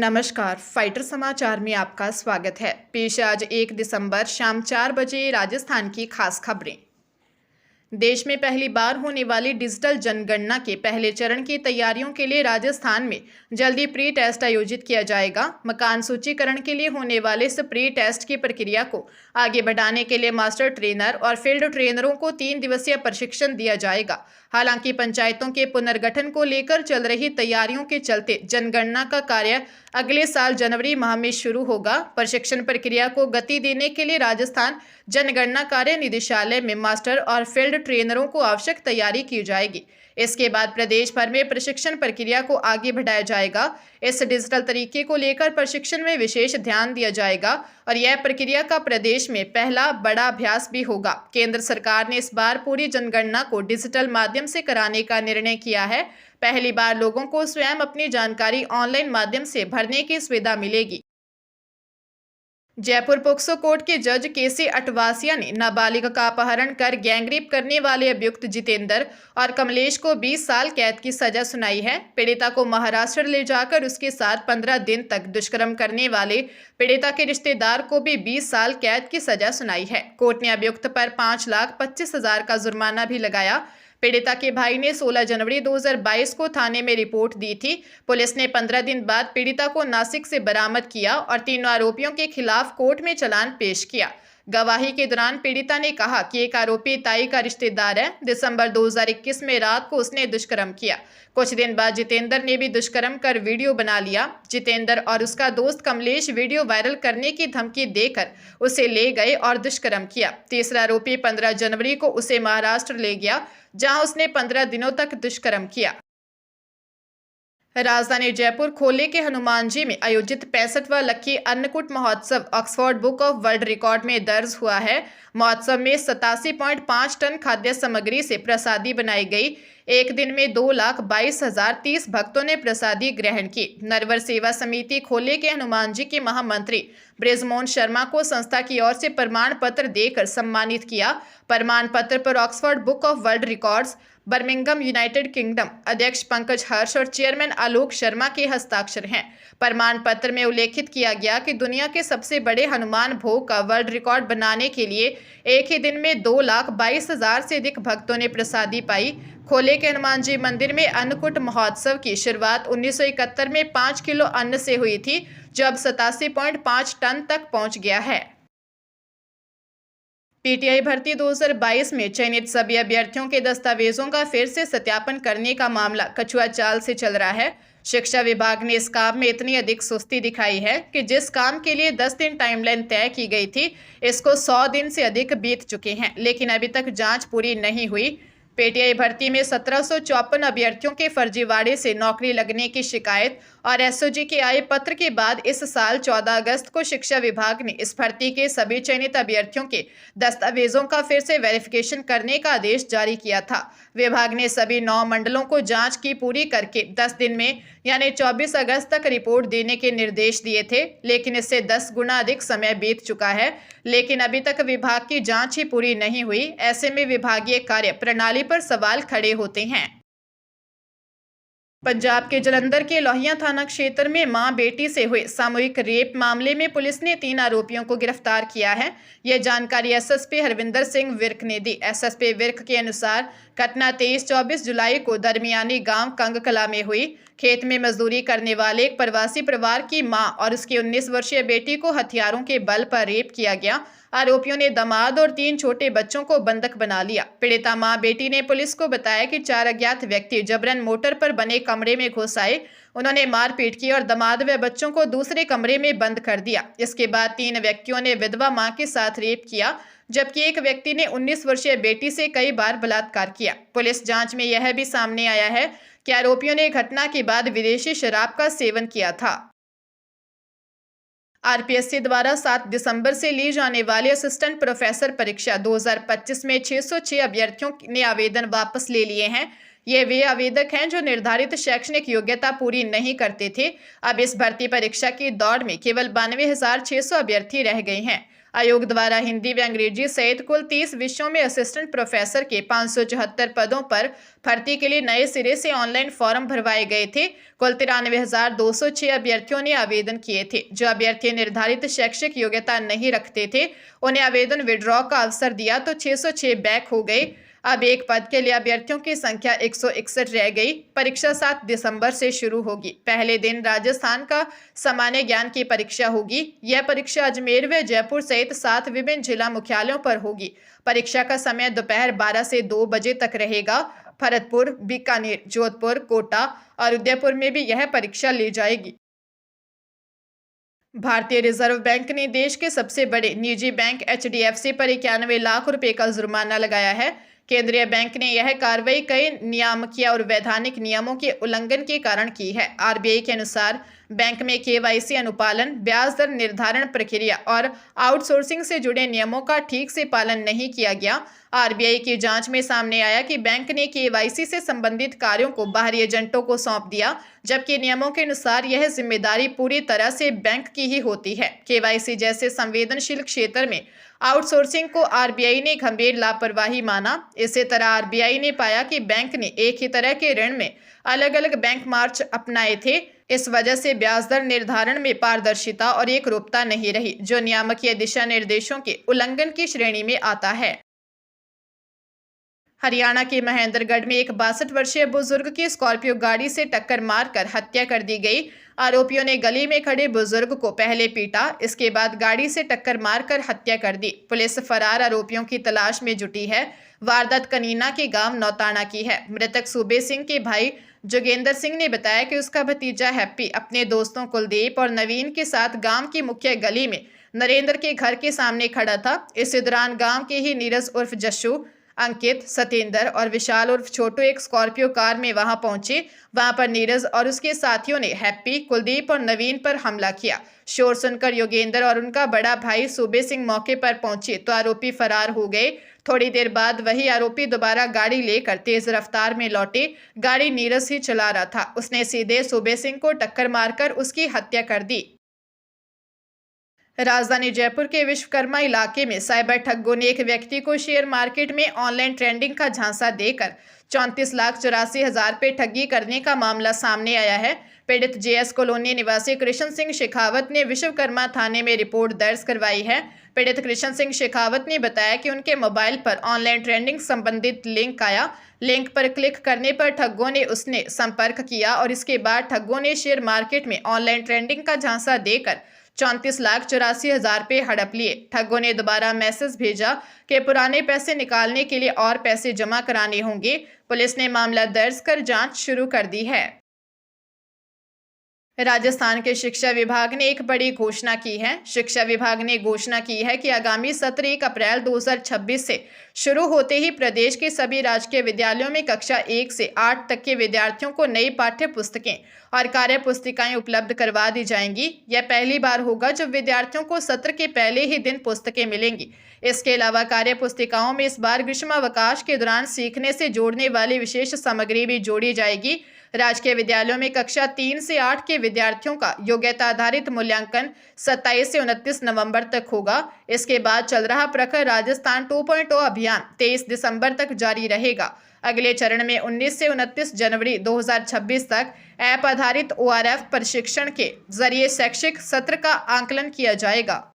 नमस्कार, फाइटर समाचार में आपका स्वागत है। पेश है आज 1 दिसंबर शाम 4 बजे राजस्थान की खास खबरें। देश में पहली बार होने वाली डिजिटल जनगणना के पहले चरण की तैयारियों के लिए राजस्थान में जल्दी प्री टेस्ट आयोजित किया जाएगा। मकान सूचीकरण के लिए होने वाले इस प्री टेस्ट की प्रक्रिया को आगे बढ़ाने के लिए मास्टर ट्रेनर और फील्ड ट्रेनरों को 3 दिवसीय प्रशिक्षण दिया जाएगा। हालांकि पंचायतों के पुनर्गठन को लेकर चल रही तैयारियों के चलते जनगणना का कार्य अगले साल जनवरी माह में शुरू होगा। प्रशिक्षण प्रक्रिया को गति देने के लिए राजस्थान जनगणना कार्य निदेशालय में मास्टर और फील्ड ट्रेनरों को आवश्यक तैयारी की जाएगी। इसके बाद प्रदेश भर में प्रशिक्षण प्रक्रिया को आगे बढ़ाया जाएगा। इस डिजिटल तरीके को लेकर प्रशिक्षण में विशेष ध्यान दिया जाएगा और यह प्रक्रिया का प्रदेश में पहला बड़ा अभ्यास भी होगा। केंद्र सरकार ने इस बार पूरी जनगणना को डिजिटल माध्यम से कराने का निर्णय किया है। पहली बार लोगों को स्वयं अपनी जानकारी ऑनलाइन माध्यम से भरने की सुविधा मिलेगी। जयपुर पोक्सो कोर्ट के जज केसी अटवासिया ने नाबालिग का अपहरण कर गैंगरेप करने वाले अभियुक्त जितेंद्र और कमलेश को 20 साल कैद की सजा सुनाई है। पीड़िता को महाराष्ट्र ले जाकर उसके साथ 15 दिन तक दुष्कर्म करने वाले पीड़िता के रिश्तेदार को भी 20 साल कैद की सजा सुनाई है। कोर्ट ने अभियुक्त पर 5,25,000 का जुर्माना भी लगाया। पीड़िता के भाई ने 16 जनवरी 2022 को थाने में रिपोर्ट दी थी। पुलिस ने 15 दिन बाद पीड़िता को नासिक से बरामद किया और तीनों आरोपियों के खिलाफ कोर्ट में चालान पेश किया। गवाही के दौरान पीड़िता ने कहा कि एक आरोपी ताई का रिश्तेदार है। दिसंबर 2021 में रात को उसने दुष्कर्म किया। कुछ दिन बाद जितेंद्र ने भी दुष्कर्म कर वीडियो बना लिया। जितेंद्र और उसका दोस्त कमलेश वीडियो वायरल करने की धमकी देकर उसे ले गए और दुष्कर्म किया। तीसरा आरोपी 15 जनवरी को उसे महाराष्ट्र ले गया, जहां उसने 15 दिनों तक दुष्कर्म किया। राजधानी जयपुर खोले के हनुमान जी में आयोजित 65वां लक्की अन्नकूट महोत्सव Oxford book of world record में दर्ज हुआ है। महोत्सव में 87.5 टन खाद्य सामग्री से प्रसादी बनाई गई। एक दिन में 2,22,030 भक्तों ने प्रसादी ग्रहण की। नरवर सेवा समिति खोले के हनुमान जी के महामंत्री बृजमोहन शर्मा को संस्था की ओर से प्रमाण पत्र देकर सम्मानित किया। प्रमाण पत्र पर Oxford book of world records, Birmingham, United kingdom अध्यक्ष पंकज हर्ष और चेयरमैन आलोक शर्मा के हस्ताक्षर हैं। प्रमाण पत्र में उल्लेखित किया गया कि दुनिया के सबसे बड़े हनुमान भोग का वर्ल्ड रिकॉर्ड बनाने के लिए एक ही दिन में 2,22,000 से अधिक भक्तों ने प्रसादी पाई। खोले के हनुमान जी मंदिर में अन्नकूट महोत्सव की शुरुआत 1971 में 5 किलो अन्न से हुई थी, जो अब 87.5 टन तक पहुंच गया है। पीटीआई भर्ती 2022 में चयनित सभी अभ्यर्थियों के दस्तावेजों का फिर से सत्यापन करने का मामला कछुआ चाल से चल रहा है। शिक्षा विभाग ने इस काम में इतनी अधिक सुस्ती दिखाई है कि जिस काम के लिए 10 दिन टाइमलाइन तय की गई थी, इसको 100 दिन से अधिक बीत चुके हैं, लेकिन अभी तक जांच पूरी नहीं हुई। पीटीआई भर्ती में 1754 अभ्यर्थियों के फर्जीवाड़े से नौकरी लगने की शिकायत और एसओजी के आए पत्र के बाद इस साल 14 अगस्त को शिक्षा विभाग ने इस भर्ती के सभी चयनित अभ्यर्थियों के दस्तावेजों का फिर से वेरिफिकेशन करने का आदेश जारी किया था। विभाग ने सभी 9 मंडलों को जांच की पूरी करके 10 दिन में यानी 24 अगस्त तक रिपोर्ट देने के निर्देश दिए थे, लेकिन इससे 10 गुना अधिक समय बीत चुका है, लेकिन अभी तक विभाग की जांच ही पूरी नहीं हुई। ऐसे में विभागीय कार्य प्रणाली पर सवाल खड़े होते हैं। पंजाब के जलंधर के लोहिया थाना क्षेत्र में मां बेटी से हुए सामूहिक रेप मामले में पुलिस ने 3 आरोपियों को गिरफ्तार किया है। यह जानकारी एसएसपी हरविंदर सिंह विर्क ने दी। एसएसपी विर्क के अनुसार घटना 23-24 जुलाई को दरमियानी गांव कंगकला में हुई। खेत में मजदूरी करने वाले एक प्रवासी परिवार की मां और उसकी 19 वर्षीय बेटी को हथियारों के बल पर रेप किया गया। आरोपियों ने दामाद और 3 छोटे बच्चों को बंधक बना लिया। पीड़िता मां बेटी ने पुलिस को बताया कि 4 अज्ञात व्यक्ति जबरन मोटर पर बने कमरे में घुस आए। उन्होंने मारपीट की और दामाद व बच्चों को दूसरे कमरे में बंद कर दिया। इसके बाद 3 व्यक्तियों ने विधवा मां के साथ रेप किया, जबकि एक व्यक्ति ने 19 वर्षीय बेटी से कई बार बलात्कार किया। पुलिस जांच में यह भी सामने आया है कि आरोपियों ने घटना के बाद विदेशी शराब का सेवन किया था। आरपीएससी द्वारा 7 दिसंबर से ली जाने वाली असिस्टेंट प्रोफेसर परीक्षा 2025 में 606 अभ्यर्थियों ने आवेदन वापस ले लिए हैं। ये वे आवेदक हैं जो निर्धारित शैक्षणिक योग्यता पूरी नहीं करते थे। अब इस भर्ती परीक्षा की दौड़ में केवल 92,600 अभ्यर्थी रह गए हैं। आयोग द्वारा हिंदी व अंग्रेजी सहित कुल 30 विषयों में असिस्टेंट प्रोफेसर के 574 पदों पर भर्ती के लिए नए सिरे से ऑनलाइन फॉर्म भरवाए गए थे। कुल 93,206 अभ्यर्थियों ने आवेदन किए थे। जो अभ्यर्थी निर्धारित शैक्षिक योग्यता नहीं रखते थे, उन्हें आवेदन विड्रॉ का अवसर दिया तो 606 बैक हो गए। अब एक पद के लिए अभ्यर्थियों की संख्या 161 रह गई। परीक्षा 7 दिसंबर से शुरू होगी। पहले दिन राजस्थान का सामान्य ज्ञान की परीक्षा होगी। यह परीक्षा अजमेर व जयपुर सहित 7 विभिन्न जिला मुख्यालयों पर होगी। परीक्षा का समय दोपहर 12 से 2 बजे तक रहेगा। भरतपुर, बीकानेर, जोधपुर, कोटा और उदयपुर में भी यह परीक्षा ली जाएगी। भारतीय रिजर्व बैंक ने देश के सबसे बड़े निजी बैंक HDFC पर 91 लाख रुपए का जुर्माना लगाया है। केंद्रीय बैंक ने यह कार्रवाई कई नियामकीय और वैधानिक नियमों के उल्लंघन के कारण की है। RBI के अनुसार बैंक में KYC अनुपालन, ब्याज दर निर्धारण प्रक्रिया और आउटसोर्सिंग से जुड़े नियमों का ठीक से पालन नहीं किया गया। RBI की जांच में सामने आया कि बैंक ने KYC से संबंधित कार्यों को बाहरी एजेंटों को सौंप दिया, जबकि नियमों के अनुसार यह जिम्मेदारी पूरी तरह से बैंक की ही होती है। KYC जैसे संवेदनशील क्षेत्र में आउटसोर्सिंग को RBI ने गंभीर लापरवाही माना। इसी तरह RBI ने पाया कि बैंक ने एक ही तरह के ऋण में अलग अलग बैंक मार्च अपनाए थे। इस वजह से ब्याज दर निर्धारण में पारदर्शिता और एकरूपता नहीं रही, जो नियामकीय दिशा निर्देशों के उल्लंघन की श्रेणी में आता है। हरियाणा के महेंद्रगढ़ में एक 62 वर्षीय बुजुर्ग की स्कॉर्पियो गाड़ी से टक्कर मारकर हत्या कर दी गई। आरोपियों ने गली में खड़े बुजुर्ग को पहले पीटा, इसके बाद गाड़ी से टक्कर मारकर हत्या कर दी। पुलिस फरार आरोपियों की तलाश में जुटी है। वारदात कनीना के गांव नौताना की है। मृतक सूबे सिंह के भाई जोगेंद्र सिंह ने बताया कि उसका भतीजा हैप्पी अपने दोस्तों कुलदीप और नवीन के साथ गांव की मुख्य गली में नरेंद्र के घर के सामने खड़ा था। इसी दौरान गांव के ही नीरज उर्फ जस्सू, अंकित, सतेंद्र और विशाल उर्फ छोटू एक स्कॉर्पियो कार में वहां पहुंचे। वहां पर नीरज और उसके साथियों ने हैप्पी, कुलदीप और नवीन पर हमला किया। शोर सुनकर योगेंद्र और उनका बड़ा भाई सूबे सिंह मौके पर पहुंचे तो आरोपी फरार हो गए। थोड़ी देर बाद वही आरोपी दोबारा गाड़ी लेकर तेज रफ्तार में लौटे। गाड़ी नीरज ही चला रहा था। उसने सीधे सूबे सिंह को टक्कर मारकर उसकी हत्या कर दी। राजधानी जयपुर के विश्वकर्मा इलाके में साइबर ठगों ने एक व्यक्ति को शेयर मार्केट में ऑनलाइन ट्रेडिंग का झांसा देकर 34,84,000 पे ठगी करने का मामला सामने आया है। पीड़ित JS कॉलोनी निवासी कृष्ण सिंह शेखावत ने विश्वकर्मा थाने में रिपोर्ट दर्ज करवाई है। पीड़ित कृष्ण सिंह शेखावत ने बताया कि उनके मोबाइल पर ऑनलाइन ट्रेडिंग संबंधित लिंक आया। लिंक पर क्लिक करने पर ठगों ने उसने संपर्क किया और इसके बाद ठगों ने शेयर मार्केट में ऑनलाइन ट्रेडिंग का झांसा देकर 34,84,000 पे हड़प लिए। ठगों ने दोबारा मैसेज भेजा कि पुराने पैसे निकालने के लिए और पैसे जमा कराने होंगे। पुलिस ने मामला दर्ज कर जांच शुरू कर दी है। राजस्थान के शिक्षा विभाग ने एक बड़ी घोषणा की है। शिक्षा विभाग ने घोषणा की है कि आगामी सत्र 1 अप्रैल 2026 से शुरू होते ही प्रदेश के सभी राजकीय विद्यालयों में कक्षा 1 से 8 तक के विद्यार्थियों को नई पाठ्य पुस्तकें और कार्य पुस्तिकाएं उपलब्ध करवा दी जाएंगी। यह पहली बार होगा जब विद्यार्थियों को सत्र के पहले ही दिन पुस्तकें मिलेंगी। इसके अलावा कार्य पुस्तिकाओं में इस बार ग्रीष्मावकाश के दौरान सीखने से जोड़ने वाली विशेष सामग्री भी जोड़ी जाएगी। राजकीय विद्यालयों में कक्षा 3 से 8 के विद्यार्थियों का योग्यता आधारित मूल्यांकन 27 से 29 नवंबर तक होगा। इसके बाद चल रहा प्रखर राजस्थान 2.0 अभियान 23 दिसंबर तक जारी रहेगा। अगले चरण में 19 से 29 जनवरी 2026 तक ऐप आधारित ORF प्रशिक्षण के जरिए शैक्षिक सत्र का आकलन किया जाएगा।